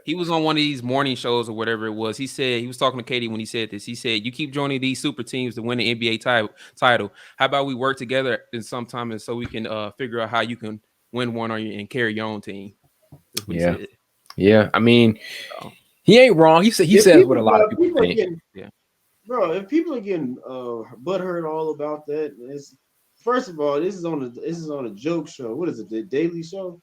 he was on one of these morning shows or whatever it was. He said he was talking to Katie when he said this. He said, "You keep joining these super teams to win the NBA title. How about we work together in some time and so we can figure out how you can win one and carry your own team." That's what he said. Yeah. I mean, he ain't wrong. He says what a lot of people think. Bro, if people are getting butthurt all about that, first of all, this is on a joke show. What is it? The Daily Show?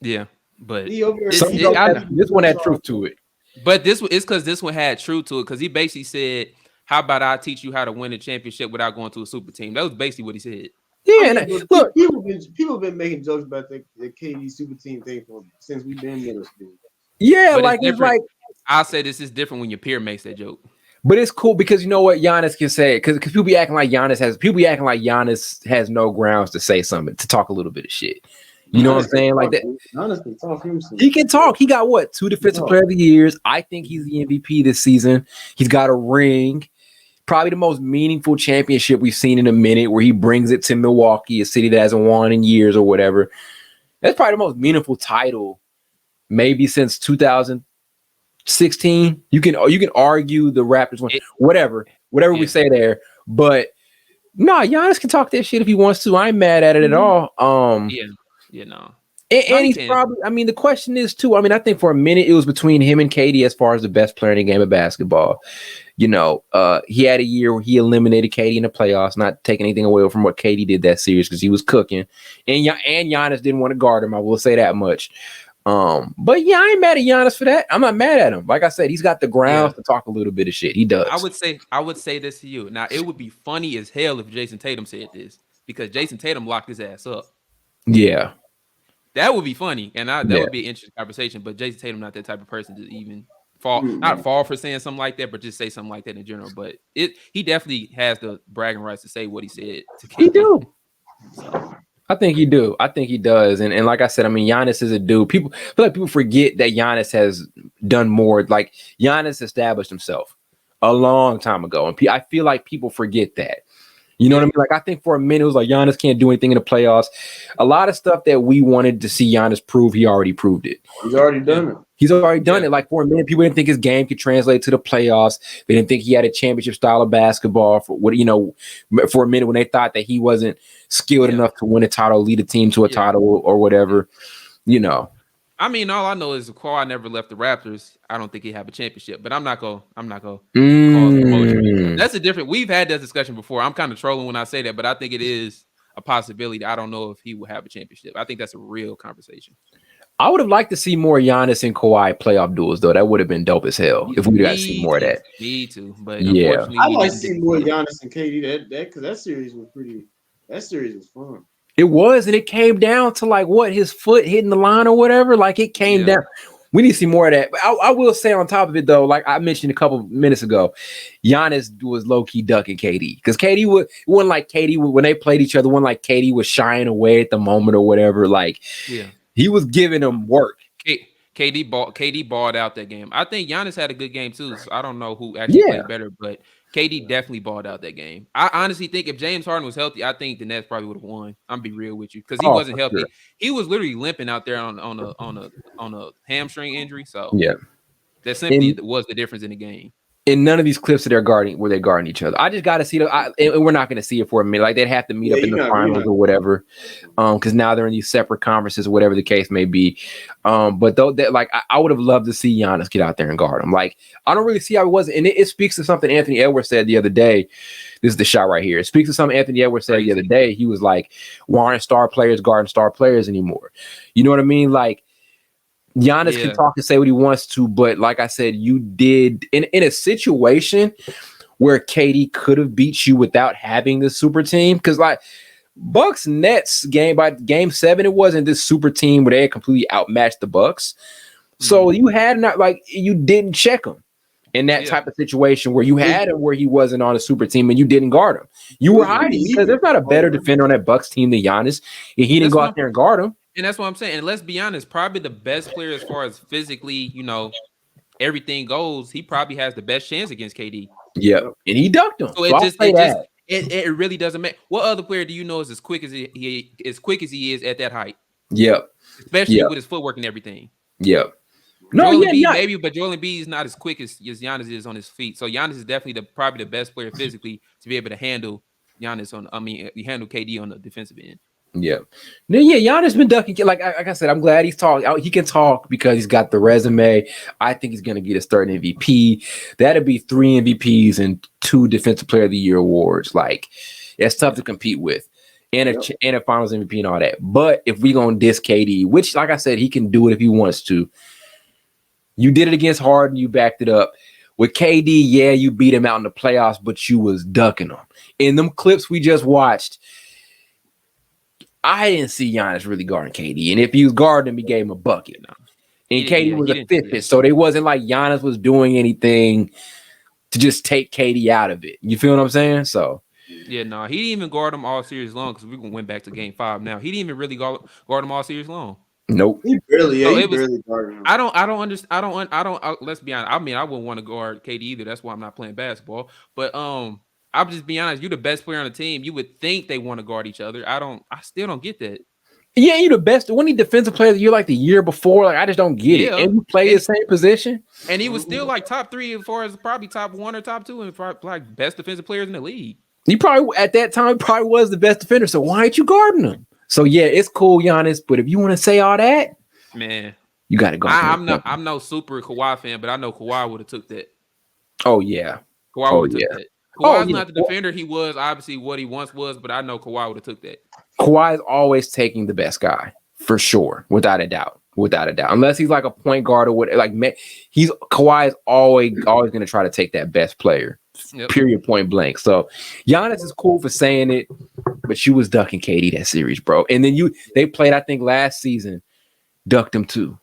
Yeah, but this one had truth to it. But it's because this one had truth to it because he basically said, "How about I teach you how to win a championship without going to a super team?" That was basically what he said. Yeah, look, people have been making jokes about the KD super team thing since we've been in middle school. Yeah, but it's like I'll say this is different when your peer makes that joke. But it's cool because you know what Giannis can say because people be acting like Giannis has no grounds to say something, to talk a little bit of shit. You know what I'm saying? Like that. Giannis can talk himself. He can talk. He got what? 2 defensive player of the years. I think he's the MVP this season. He's got a ring. Probably the most meaningful championship we've seen in a minute, where he brings it to Milwaukee, a city that hasn't won in years or whatever. That's probably the most meaningful title maybe since 2016. You can argue the Raptors won, whatever we say there, but Giannis can talk that shit if he wants to. I ain't mad at it at all. No. And he's probably. I mean, the question is too. I mean, I think for a minute it was between him and KD as far as the best player in the game of basketball. You know, he had a year where he eliminated KD in the playoffs, not taking anything away from what KD did that series because he was cooking, and Giannis didn't want to guard him. I will say that much. But yeah, I ain't mad at Giannis for that. I'm not mad at him. Like I said, he's got the grounds to talk a little bit of shit. He does. I would say this to you. Now, it would be funny as hell if Jason Tatum said this because Jason Tatum locked his ass up. Yeah. That would be funny, and that would be an interesting conversation. But Jason Tatum not that type of person to even fall for saying something like that, but just say something like that in general. But he definitely has the bragging rights to say what he said to KD. He do. So. I think he do. I think he does. And like I said, I mean, Giannis is a dude. I feel like people forget that Giannis has done more. Like Giannis established himself a long time ago, and I feel like people forget that. You know what I mean? Like, I think for a minute, it was like Giannis can't do anything in the playoffs. A lot of stuff that we wanted to see Giannis prove, he already proved it. He's already done it. He's already done it. Like, for a minute, people didn't think his game could translate to the playoffs. They didn't think he had a championship style of basketball. For a minute when they thought that he wasn't skilled enough to win a title, lead a team to a title or whatever, you know. I mean, all I know is Kawhi never left the Raptors. I don't think he have a championship, but I'm not gonna cause emotion. That's a different. We've had that discussion before. I'm kind of trolling when I say that, but I think it is a possibility. I don't know if he will have a championship. I think that's a real conversation. I would have liked to see more Giannis and Kawhi playoff duels, though. That would have been dope as hell if we got to see more of that. Me too, but yeah, I'd like to see more Giannis and KD. Because that series was pretty. That series was fun. It was, and it came down to like what his foot hitting the line or whatever. Like it came down. We need to see more of that. But I will say on top of it though, like I mentioned a couple minutes ago, Giannis was low key ducking KD because KD wasn't like KD when they played each other. Wasn't like KD was shying away at the moment or whatever. Like he was giving him work. KD balled out that game. I think Giannis had a good game too. So I don't know who actually played better, but KD definitely balled out that game. I honestly think if James Harden was healthy, I think the Nets probably would have won. I'm be real with you because he wasn't healthy. Sure. He was literally limping out there on a hamstring injury. So that simply was the difference in the game. In none of these clips that they're guarding, where they guarding each other, I just got to see and we're not going to see it for a minute. Like they'd have to meet up in the finals or whatever, because now they're in these separate conferences, whatever the case may be. But though that, like, I would have loved to see Giannis get out there and guard him. Like, I don't really see how it was, and it speaks to something Anthony Edwards said the other day. This is the shot right here. It speaks to something Anthony Edwards said the other day. He was like, "Why aren't star players guarding star players anymore?" You know what I mean? Like. Giannis can talk and say what he wants to, but like I said, you did in a situation where KD could have beat you without having the super team. Because like Bucks Nets game 7, it wasn't this super team where they had completely outmatched the Bucks. So you had you didn't check him in that type of situation where you had him where he wasn't on a super team and you didn't guard him. You were hiding because there's not a better defender on that Bucks team than Giannis, and he didn't go out there and guard him. And that's what I'm saying. And let's be honest, probably the best player as far as physically, everything goes. He probably has the best chance against KD. Yeah, and he ducked him. So it really doesn't matter. What other player do you know is as quick as he is at that height? Yep. Especially with his footwork and everything. Yep. No, Joel yeah, Embiid yeah. maybe, but Joel Embiid is not as quick as Giannis is on his feet. So Giannis is definitely probably the best player physically to be able to handle Giannis handle KD on the defensive end. Yeah. No, yeah, Giannis been ducking. Like I said, I'm glad he's talking. He can talk because he's got the resume. I think he's going to get his third MVP. That'd be 3 MVPs and 2 Defensive Player of the Year awards. Like, it's tough to compete with. And a Finals MVP and all that. But if we gonna diss KD, which, like I said, he can do it if he wants to. You did it against Harden. You backed it up. With KD, yeah, you beat him out in the playoffs, but you was ducking him. In them clips we just watched, I didn't see Giannis really guarding KD. And if he was guarding him, he gave him a bucket. And KD was a fifth. So they wasn't like Giannis was doing anything to just take KD out of it. You feel what I'm saying? So yeah, no, he didn't even guard him all series long because we're gonna went back to game 5 now. He didn't even really guard him all series long. Nope. He barely guarded him. I don't understand. I don't. Let's be honest. I mean, I wouldn't want to guard KD either. That's why I'm not playing basketball. But I'll just be honest. You're the best player on the team. You would think they want to guard each other. I still don't get that. Yeah, you're the best. When he defensive player of the year like the year before, like I just don't get it. And you play the same position. And he was still like top 3 as far as probably top 1 or top 2 and like best defensive players in the league. He probably at that time probably was the best defender. So why ain't you guarding him? So yeah, it's cool, Giannis. But if you want to say all that, man, you got to go. I'm no super Kawhi fan, but I know Kawhi would have took that. Oh yeah, Kawhi would have took that. Kawhi's not the defender he was, obviously what he once was, but I know Kawhi would have took that. Kawhi is always taking the best guy for sure, without a doubt. Unless he's like a point guard or what, like Kawhi is always going to try to take that best player. Yep. Period, point blank. So Giannis is cool for saying it, but you was ducking KD that series, bro. And then they played, I think last season, ducked him too.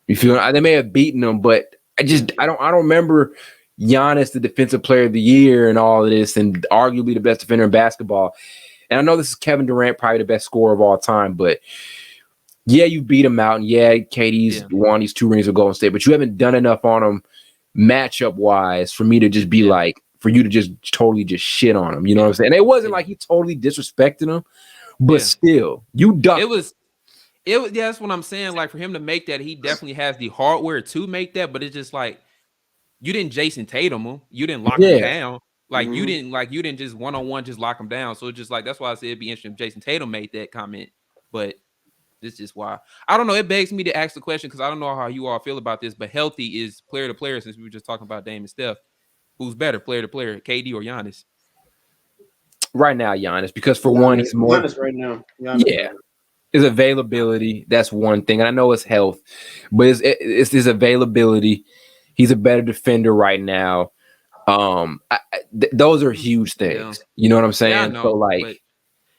You feel? They may have beaten him, but I don't remember Giannis, the defensive player of the year, and all of this, and arguably the best defender in basketball. And I know this is Kevin Durant, probably the best scorer of all time, but yeah, you beat him out, and yeah, KD's won these 2 rings with Golden State, but you haven't done enough on him matchup wise for me to just be like, for you to just totally just shit on him. You know what I'm saying? And it wasn't like he totally disrespected him, but still, you ducked. It was. That's what I'm saying. Like for him to make that, he definitely has the hardware to make that, but it's just like you didn't Jason Tatum him. You didn't lock him down. Like you didn't just one-on-one just lock him down. So it's just like that's why I said it'd be interesting if Jason Tatum made that comment. But this is just why I don't know. It begs me to ask the question because I don't know how you all feel about this, but healthy is player to player since we were just talking about Dame and Steph. Who's better, player to player, KD or Giannis? Right now, Giannis, because for one, he's more Giannis right now. His availability, that's one thing. And I know it's health, but it's his availabiliy. He's a better defender right now. Those are huge things. You know what I'm saying? Yeah, I know, so like,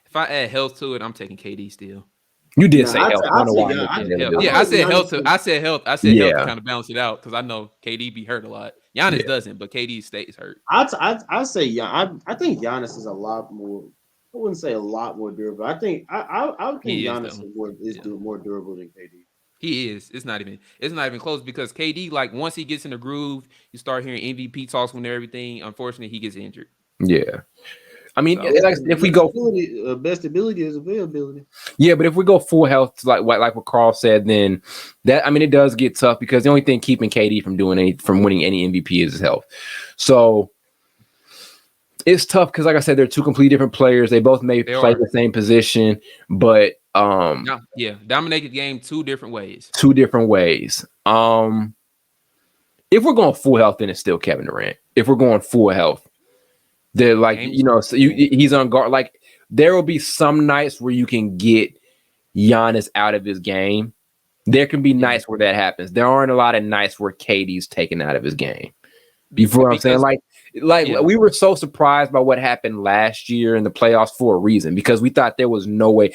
if I add health to it, I'm taking KD still. You did say health. I said health. I said health to kind of balance it out because I know KD be hurt a lot. Giannis doesn't, but KD stays hurt. I say I think Giannis is a lot more. I wouldn't say a lot more durable. I think Giannis is more durable than KD. He is. It's not even close because KD, like once he gets in the groove, you start hearing MVP talks when everything. Unfortunately, he gets injured. Yeah. I mean, if we go best ability is availability. Yeah, but if we go full health, like what Carl said, then it does get tough because the only thing keeping KD from winning any MVP is his health. So it's tough because, like I said, they're 2 completely different players. They both may play the same position, but dominated the game 2 different ways. If we're going full health, then it's still Kevin Durant. If we're going full health. They're like, he's on guard. Like, there will be some nights where you can get Giannis out of his game. There can be nights where that happens. There aren't a lot of nights where KD's taken out of his game. You feel what I'm saying? We were so surprised by what happened last year in the playoffs for a reason because we thought there was no way.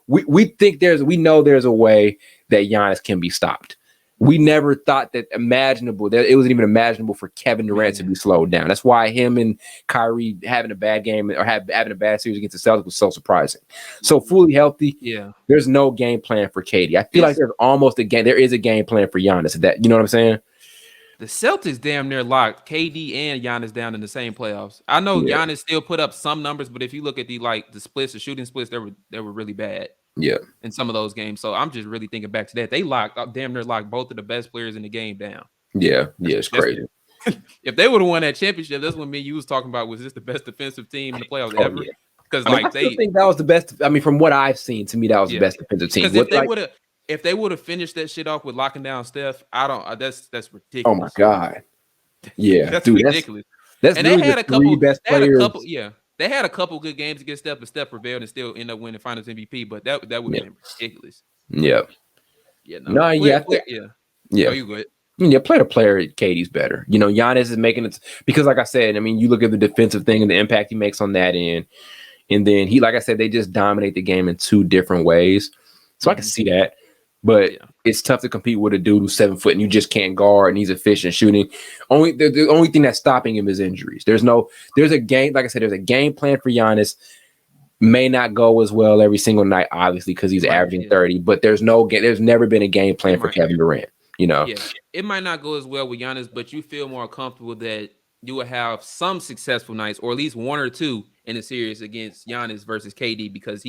We know there's a way that Giannis can be stopped. We never thought that it wasn't even imaginable for Kevin Durant to be slowed down. That's why him and Kyrie having a bad game or having a bad series against the Celtics was so surprising. So fully healthy, there's no game plan for KD. I feel like there is a game plan for Giannis. That, you know what I'm saying? The Celtics damn near locked KD and Giannis down in the same playoffs. I know Giannis still put up some numbers, but if you look at the splits, the shooting splits, they were really bad. Yeah. In some of those games. So I'm just really thinking back to that. They damn near locked both of the best players in the game down. Yeah. Yeah. It's crazy. If they would have won that championship, that's what me and you was talking about. Was this the best defensive team in the playoffs ever? Yeah. Because I still think that was the best. I mean, from what I've seen, to me, that was the best defensive team. Because if they would have finished that shit off with locking down Steph, that's ridiculous. Oh my God. Yeah, that's ridiculous. That's and they had a couple best players. They had a couple good games against Steph, but Steph prevailed and still end up winning Finals MVP. But that would have been ridiculous. Yeah. Yeah. No. Yeah. No, you go ahead. Yeah, player to player, KD's better. You know, Giannis is making it because, like I said, I mean, you look at the defensive thing and the impact he makes on that end, and then like I said, they just dominate the game in two different ways. So I can see that, but it's tough to compete with a dude who's 7 foot and you just can't guard and he's efficient shooting. The only thing that's stopping him is injuries. There's a game, like I said, there's a game plan for Giannis. May not go as well every single night, obviously, because he's averaging 30. But there's never been a game plan for Kevin Durant. You know, it might not go as well with Giannis, but you feel more comfortable that you will have some successful nights, or at least one or two in a series against Giannis versus KD, because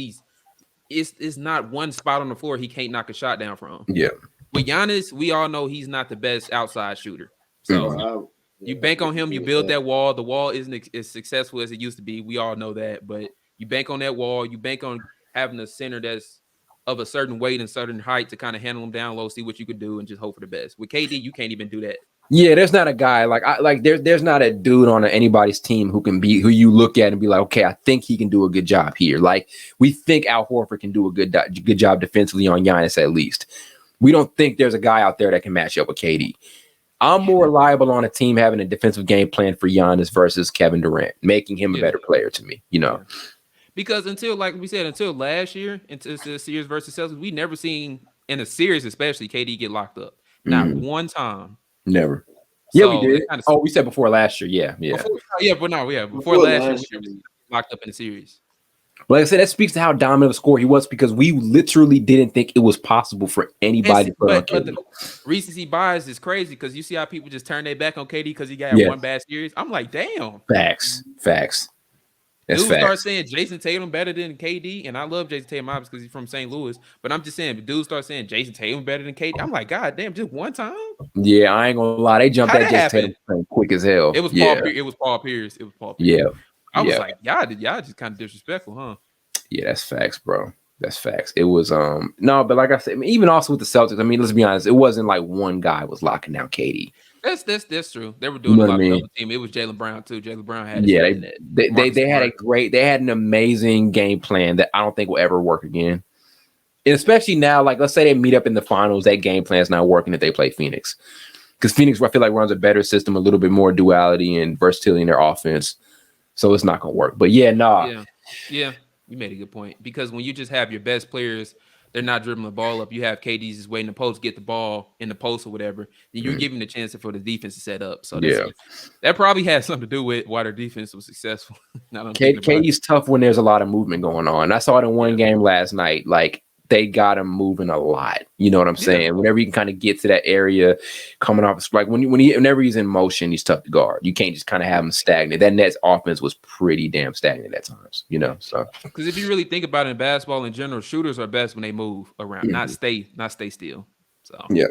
it's not one spot on the floor he can't knock a shot down from. Yeah, with Giannis, we all know he's not the best outside shooter, so you bank on him. You build that wall. The wall isn't as successful as it used to be. We all know that, but you bank on that wall. You bank on having a center that's of a certain weight and certain height to kind of handle him down low, see what you could do, and just hope for the best. With KD, you can't even do that. Yeah, there's not a guy there's not a dude on anybody's team who you look at and be like, okay, I think he can do a good job here. Like, we think Al Horford can do a good job defensively on Giannis at least. We don't think there's a guy out there that can match up with KD. I'm more reliable on a team having a defensive game plan for Giannis versus Kevin Durant, making him a better player to me, you know. Because until last year, into the series versus Celtics, we never seen in a series, especially, KD get locked up. Not one time. Never. So we did. We said before last year. Yeah. Before last year, we never locked up in the series. Like I said, that speaks to how dominant a scorer he was, because we literally didn't think it was possible for anybody to put on KD. But the recency bias is crazy, because you see how people just turn their back on KD because he got one bad series. I'm like, damn. Facts. Dudes start saying Jason Tatum better than KD, and I love Jason Tatum obviously because he's from St. Louis. But I'm just saying, dudes start saying Jason Tatum better than KD. I'm like, God damn, just one time? Yeah, I ain't gonna lie, they jumped that Jason Tatum quick as hell. It was Paul Pierce. Yeah, I was like, y'all just kind of disrespectful, huh? Yeah, that's facts, bro. That's facts. It was no, but like I said, I mean, even also with the Celtics, I mean, let's be honest, it wasn't like one guy was locking down KD. That's true. They were doing a lot of the team. It was Jaylen Brown too. Jaylen Brown had they had an amazing game plan that I don't think will ever work again. And especially now, like, let's say they meet up in the finals, that game plan is not working if they play Phoenix, because Phoenix, I feel like, runs a better system, a little bit more duality and versatility in their offense, so it's not gonna work. But yeah, you made a good point, because when you just have your best players, they're not dribbling the ball up. You have KD just waiting to post, get the ball in the post or whatever. Then you're giving the chance for the defense to set up. So that probably had something to do with why their defense was successful. KD's tough when there's a lot of movement going on. I saw it in one game last night. Like, they got him moving a lot. You know what I'm saying? Whenever you can kind of get to that area, coming off, like whenever he's in motion, he's tough to guard. You can't just kind of have him stagnant. That Nets offense was pretty damn stagnant at times, you know. So, because if you really think about it, in basketball in general, shooters are best when they move around, not stay still. So yeah.